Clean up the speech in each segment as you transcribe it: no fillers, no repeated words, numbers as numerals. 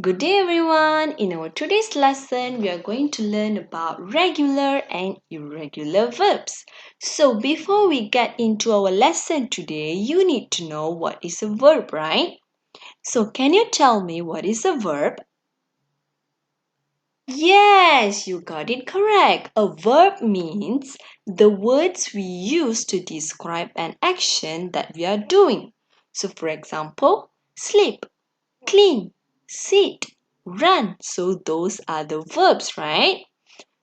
Good day everyone. In our today's lesson, we are going to learn about regular and irregular verbs. So before we get into our lesson today, you need to know what is a verb, right? So can you tell me what is a verb? Yes, you got it correct. A verb means the words we use to describe an action that we are doing. So for example, sleep, clean, sit, run. So those are the verbs, right?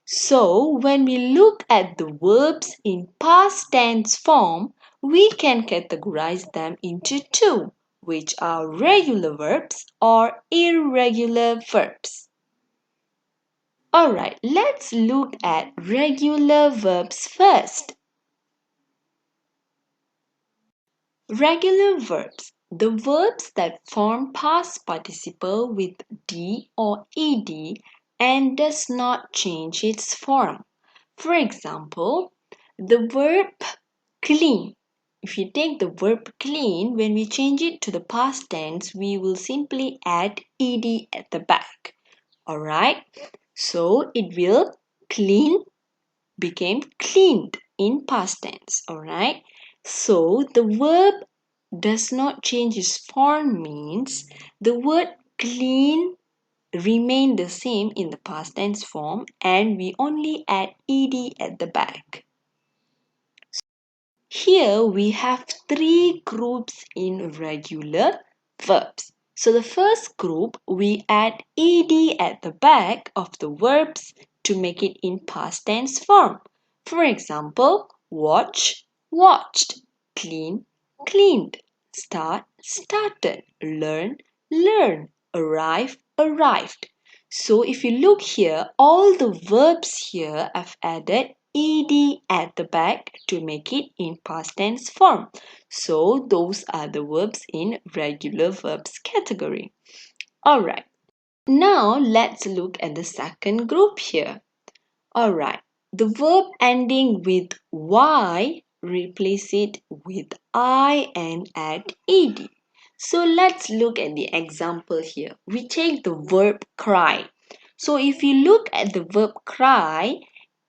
So when we look at the verbs in past tense form, we can categorize them into two, which are regular verbs or irregular verbs. Alright, let's look at regular verbs first. Regular verbs. The verbs that form past participle with D or ED and does not change its form. For example, the verb clean. If you take the verb clean, when we change it to the past tense, we will simply add ED at the back. Alright, so it will clean became cleaned in past tense. Alright, so the verb does not change its form means the word clean remain the same in the past tense form and we only add ed at the back. Here we have three groups in regular verbs. So the first group we add ed at the back of the verbs to make it in past tense form. For example, watch, watched, clean, cleaned, start, started, learn, learned, arrive, arrived. So if you look here, all the verbs here I've added ed at the back to make it in past tense form. So those are the verbs in regular verbs category. Alright, now let's look at the second group here. Alright, the verb ending with y, replace it with I and add ed. So let's look at the example here. We take the verb cry. So if you look at the verb cry,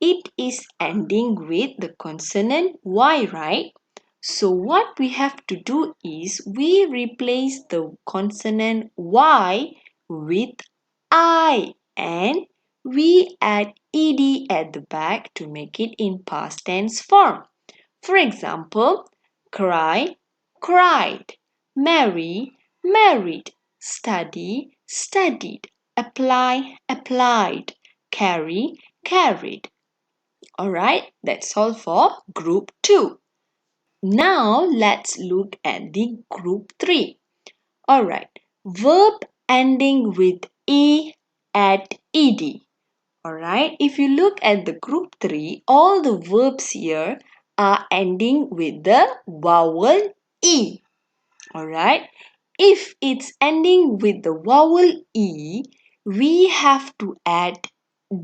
it is ending with the consonant y, right? So what we have to do is we replace the consonant y with I and we add ed at the back to make it in past tense form. For example, cry, cried, marry, married, study, studied, apply, applied, carry, carried. Alright, that's all for group 2. Now let's look at the group 3. Alright, verb ending with e at ed. Alright, if you look at the group 3, all the verbs here are ending with the vowel e. Alright, if it's ending with the vowel e, we have to add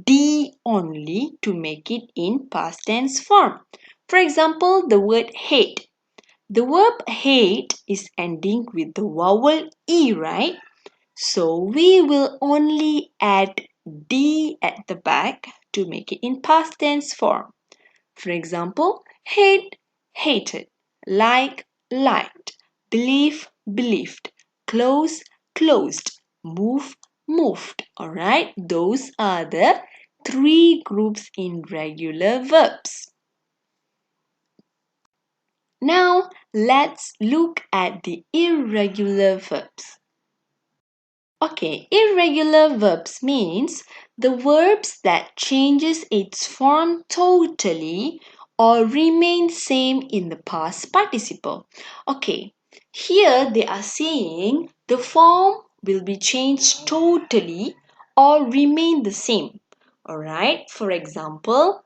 d only to make it in past tense form. For example, the word hate. The verb hate is ending with the vowel e, right? So we will only add d at the back to make it in past tense form. For example, hate, hated, like, liked, believe, believed, close, closed, move, moved. Alright, those are the three groups in regular verbs. Now let's look at the irregular verbs. Okay, irregular verbs means the verbs that changes its form totally or remain same in the past participle. Okay, here they are saying the form will be changed totally or remain the same. Alright, for example,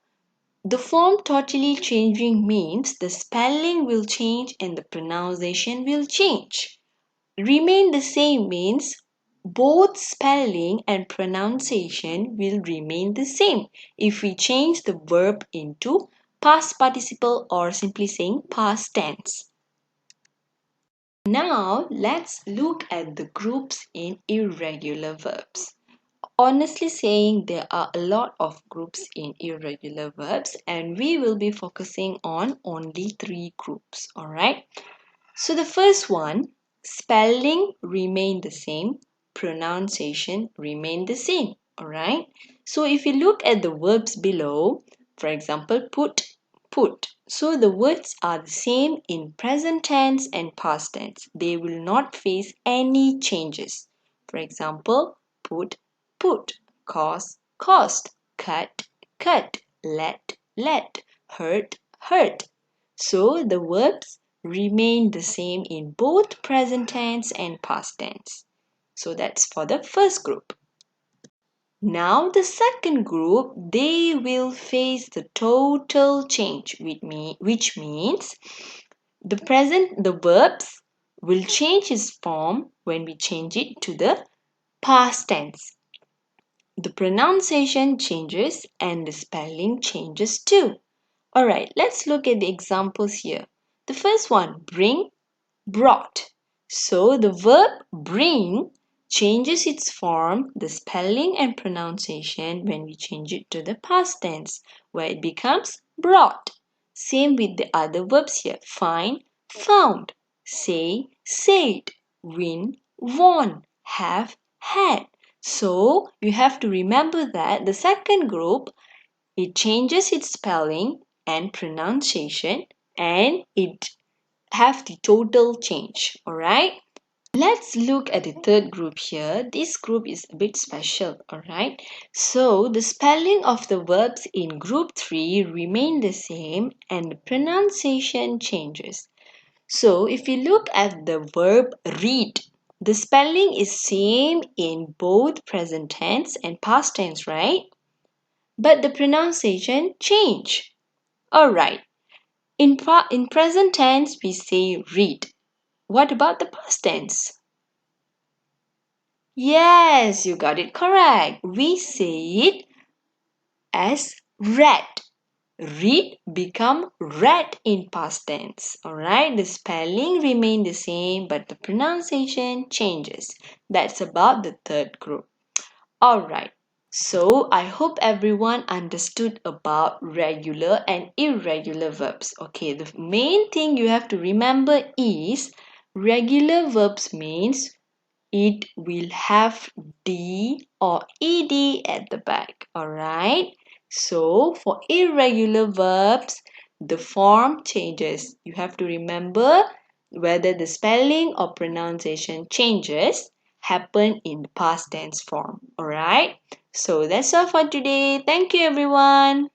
the form totally changing means the spelling will change and the pronunciation will change. Remain the same means both spelling and pronunciation will remain the same if we change the verb into past participle or simply saying past tense. Now let's look at the groups in irregular verbs. Honestly saying, there are a lot of groups in irregular verbs and we will be focusing on only 3 groups. Alright. So the first one, spelling remain the same, pronunciation remain the same. Alright. So if you look at the verbs below, for example, put. So the words are the same in present tense and past tense. They will not face any changes. For example, put, cost, cut, let, hurt. So the verbs remain the same in both present tense and past tense. So that's for the first group. Now the second group, they will face the total change which means the verbs will change its form when we change it to the past tense. The pronunciation changes and the spelling changes too. Alright, let's look at the examples here. The first one, bring, brought. So the verb bring changes its form, the spelling and pronunciation when we change it to the past tense, where it becomes brought. Same with the other verbs here. Find, found. Say, said. Win, won. Have, had. So you have to remember that the second group, it changes its spelling and pronunciation and it have the total change. Alright. Let's look at the third group here. This group is a bit special. Alright. So the spelling of the verbs in group 3 remain the same and the pronunciation changes. So if you look at the verb read, the spelling is same in both present tense and past tense, right? But the pronunciation change. Alright. In present tense, we say read. What about the past tense? Yes, you got it correct. We say it as read. Read become read in past tense. Alright, the spelling remain the same but the pronunciation changes. That's about the third group. Alright, so I hope everyone understood about regular and irregular verbs. Okay, the main thing you have to remember is regular verbs means it will have D or ED at the back. Alright. So for irregular verbs, the form changes. You have to remember whether the spelling or pronunciation changes happen in the past tense form. Alright. So that's all for today. Thank you everyone.